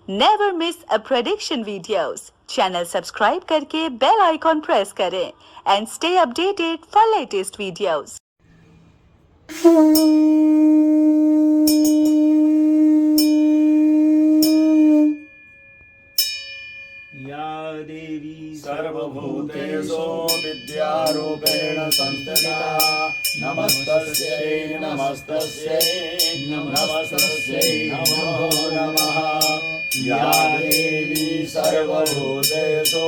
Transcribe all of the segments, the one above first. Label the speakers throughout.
Speaker 1: Never miss अ prediction videos. Channel subscribe करके bell icon press करें and stay updated for latest videos.
Speaker 2: या देवी
Speaker 3: सर्वभूतेषु विद्यारूपेण संस्थिता नमस्तस्यै नमस्तस्यै नमस्तस्यै नमो नमः। या देवी सर्वभूतेषु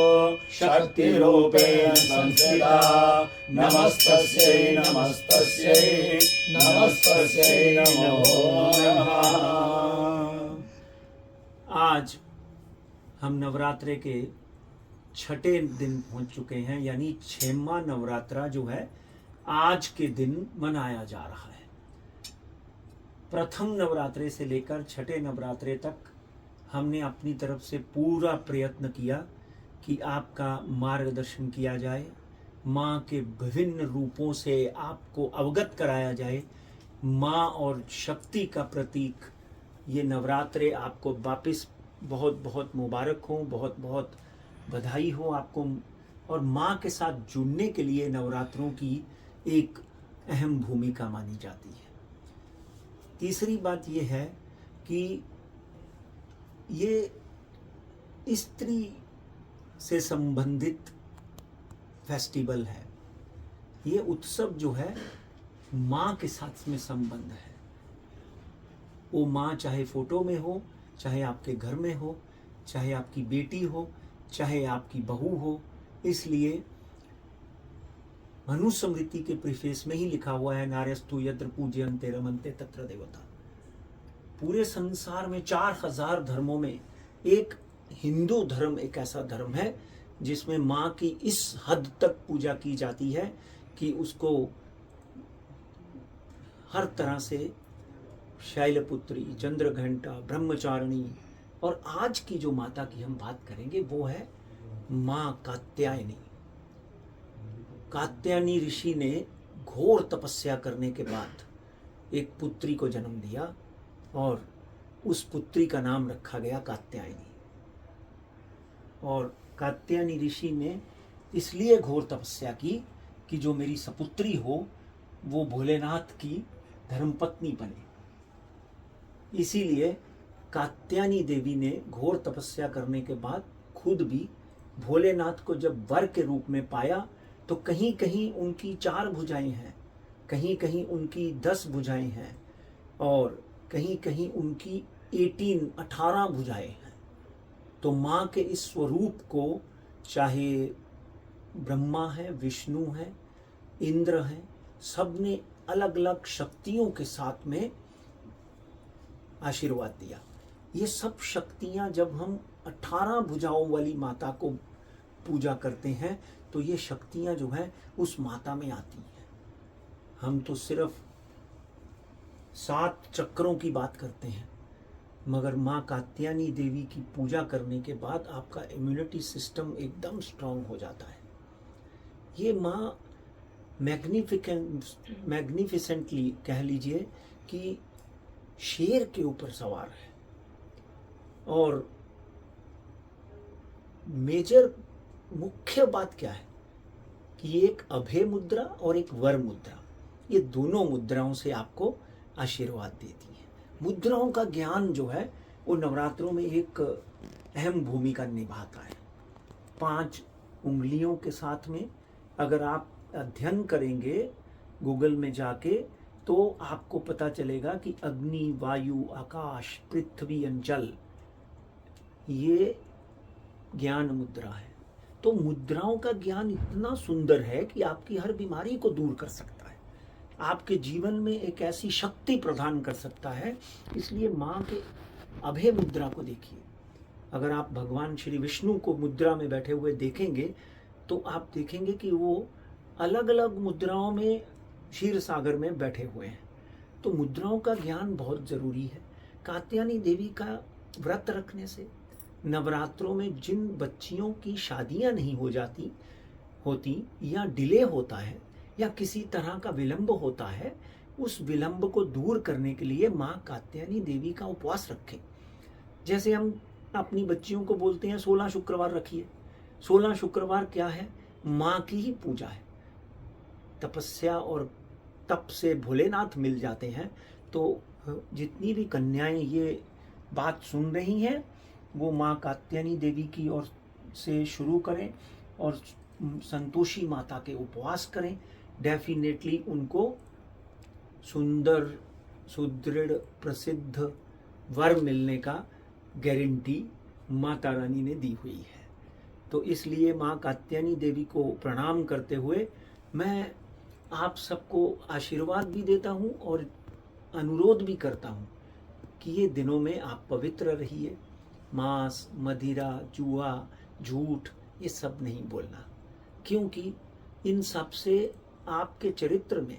Speaker 3: शक्तिरूपेण संस्थिता नमस्तस्यै नमस्तस्यै नमस्तस्यै नमो नमः।
Speaker 2: आज हम नवरात्रे के छठे दिन पहुंच चुके हैं, यानी छठवां नवरात्रा जो है आज के दिन मनाया जा रहा है। प्रथम नवरात्रे से लेकर छठे नवरात्रे तक हमने अपनी तरफ से पूरा प्रयत्न किया कि आपका मार्गदर्शन किया जाए, माँ के विभिन्न रूपों से आपको अवगत कराया जाए। माँ और शक्ति का प्रतीक ये नवरात्रे आपको वापस बहुत बहुत मुबारक हो, बहुत बहुत बधाई हो आपको। और माँ के साथ जुड़ने के लिए नवरात्रों की एक अहम भूमिका मानी जाती है। तीसरी बात ये है कि ये स्त्री से संबंधित फेस्टिवल है। ये उत्सव जो है माँ के साथ में संबंध है। वो माँ चाहे फोटो में हो, चाहे आपके घर में हो, चाहे आपकी बेटी हो, चाहे आपकी बहू हो। इसलिए मनुस्मृति के प्रीफेस में ही लिखा हुआ है, नार्यस्तु यत्र पूज्यन्ते रमन्ते तत्र देवता। पूरे संसार में 4000 धर्मों में एक हिंदू धर्म एक ऐसा धर्म है जिसमें माँ की इस हद तक पूजा की जाती है कि उसको हर तरह से शैलपुत्री, चंद्रघंटा, ब्रह्मचारिणी, और आज की जो माता की हम बात करेंगे वो है माँ कात्यायनी। कात्यायनी ऋषि ने घोर तपस्या करने के बाद एक पुत्री को जन्म दिया और उस पुत्री का नाम रखा गया कात्यायनी। और कात्यायनी ऋषि ने इसलिए घोर तपस्या की कि जो मेरी सपुत्री हो वो भोलेनाथ की धर्मपत्नी बने। इसीलिए कात्यायनी देवी ने घोर तपस्या करने के बाद खुद भी भोलेनाथ को जब वर के रूप में पाया तो कहीं कहीं उनकी 4 भुजाएं हैं, कहीं कहीं उनकी 10 भुजाएं हैं, और कहीं कहीं उनकी 18 भुजाएं हैं। तो माँ के इस स्वरूप को चाहे ब्रह्मा है, विष्णु है, इंद्र है, सब ने अलग अलग शक्तियों के साथ में आशीर्वाद दिया। ये सब शक्तियां जब हम 18 भुजाओं वाली माता को पूजा करते हैं तो ये शक्तियां जो है उस माता में आती हैं। हम तो सिर्फ 7 चक्रों की बात करते हैं, मगर माँ कात्यायनी देवी की पूजा करने के बाद आपका इम्यूनिटी सिस्टम एकदम स्ट्रांग हो जाता है। ये माँ मैग्निफिसेंटली कह लीजिए कि शेर के ऊपर सवार है। और मेजर मुख्य बात क्या है कि एक अभय मुद्रा और एक वर मुद्रा, ये दोनों मुद्राओं से आपको आशीर्वाद देती है। मुद्राओं का ज्ञान जो है वो नवरात्रों में एक अहम भूमिका निभाता है। 5 उंगलियों के साथ में अगर आप अध्ययन करेंगे गूगल में जाके तो आपको पता चलेगा कि अग्नि, वायु, आकाश, पृथ्वी, जल, ये ज्ञान मुद्रा है। तो मुद्राओं का ज्ञान इतना सुंदर है कि आपकी हर बीमारी को दूर कर सकता है, आपके जीवन में एक ऐसी शक्ति प्रदान कर सकता है। इसलिए माँ के अभय मुद्रा को देखिए। अगर आप भगवान श्री विष्णु को मुद्रा में बैठे हुए देखेंगे तो आप देखेंगे कि वो अलग अलग मुद्राओं में क्षीर सागर में बैठे हुए हैं। तो मुद्राओं का ज्ञान बहुत जरूरी है। कात्यायनी देवी का व्रत रखने से नवरात्रों में जिन बच्चियों की शादियां नहीं होती या डिले होता है या किसी तरह का विलंब होता है, उस विलंब को दूर करने के लिए माँ कात्यायनी देवी का उपवास रखें। जैसे हम अपनी बच्चियों को बोलते हैं 16 शुक्रवार रखिए। 16 शुक्रवार क्या है? माँ की ही पूजा है। तपस्या और तप से भोलेनाथ मिल जाते हैं। तो जितनी भी कन्याएं ये बात सुन रही हैं वो माँ कात्यायनी देवी की ओर से शुरू करें और संतोषी माता के उपवास करें। डेफिनेटली उनको सुंदर, सुदृढ़, प्रसिद्ध वर मिलने का गारंटी माता रानी ने दी हुई है। तो इसलिए माँ कात्यायनी देवी को प्रणाम करते हुए मैं आप सबको आशीर्वाद भी देता हूँ और अनुरोध भी करता हूँ कि ये दिनों में आप पवित्र रहिए। मांस, मदिरा, जुआ, झूठ ये सब नहीं बोलना, क्योंकि इन सब से आपके चरित्र में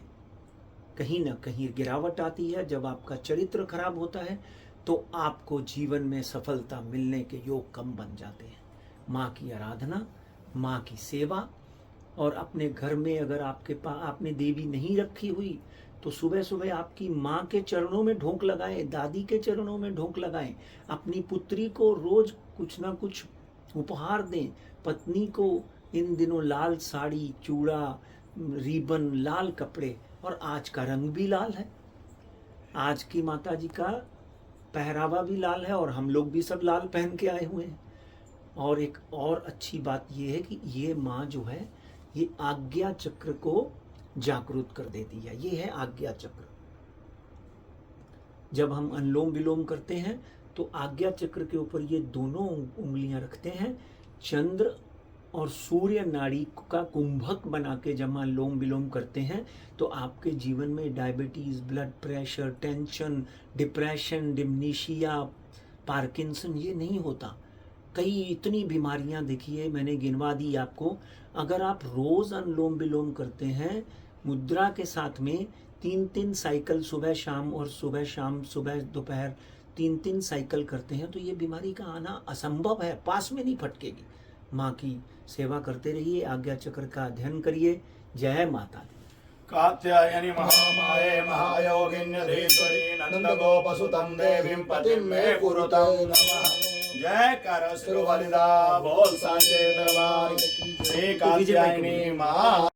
Speaker 2: कहीं ना कहीं गिरावट आती है। जब आपका चरित्र खराब होता है तो आपको जीवन में सफलता मिलने के योग कम बन जाते हैं। माँ की आराधना, माँ की सेवा, और अपने घर में अगर आपके पास आपने देवी नहीं रखी हुई तो सुबह सुबह आपकी माँ के चरणों में ढोक लगाएं, दादी के चरणों में ढोक लगाएं। अपनी पुत्री को रोज कुछ ना कुछ उपहार दें। पत्नी को इन दिनों लाल साड़ी, चूड़ा, रिबन, लाल कपड़े, और आज का रंग भी लाल है। आज की माता जी का पहरावा भी लाल है और हम लोग भी सब लाल पहन के आए हुए हैं। और एक और अच्छी बात यह है कि ये माँ जो है ये आज्ञा चक्र को जागृत कर देती है। ये है आज्ञा चक्र। जब हम अनुलोम विलोम करते हैं तो आज्ञा चक्र के ऊपर ये दोनों उंगलियां रखते हैं। चंद्र और सूर्य नाड़ी का कुंभक बना के जब अनुलोम विलोम करते हैं तो आपके जीवन में diabetes, blood pressure, tension, depression, dementia, Parkinson ये नहीं होता। कई इतनी बीमारियां देखिए मैंने गिनवा दी आपको। अगर आप रोज अनुलोम विलोम करते हैं मुद्रा के साथ में 3-3 साइकिल सुबह शाम और सुबह शाम सुबह दोपहर 3-3 साइकिल करते हैं तो ये बीमारी का आना असंभव है, पास में नहीं फटकेगी। माँ की सेवा करते रहिए, आज्ञा चक्र का अध्ययन करिए। जय माता दी।
Speaker 3: कात्यायनी महामाये महायोगिन्यधीश्वरी नंदगोपसुतं देवीं पतिं मे कुरुत नमः। जय कर सिर वलिदा बोल सांचे दरबार श्री कात्यायनी महा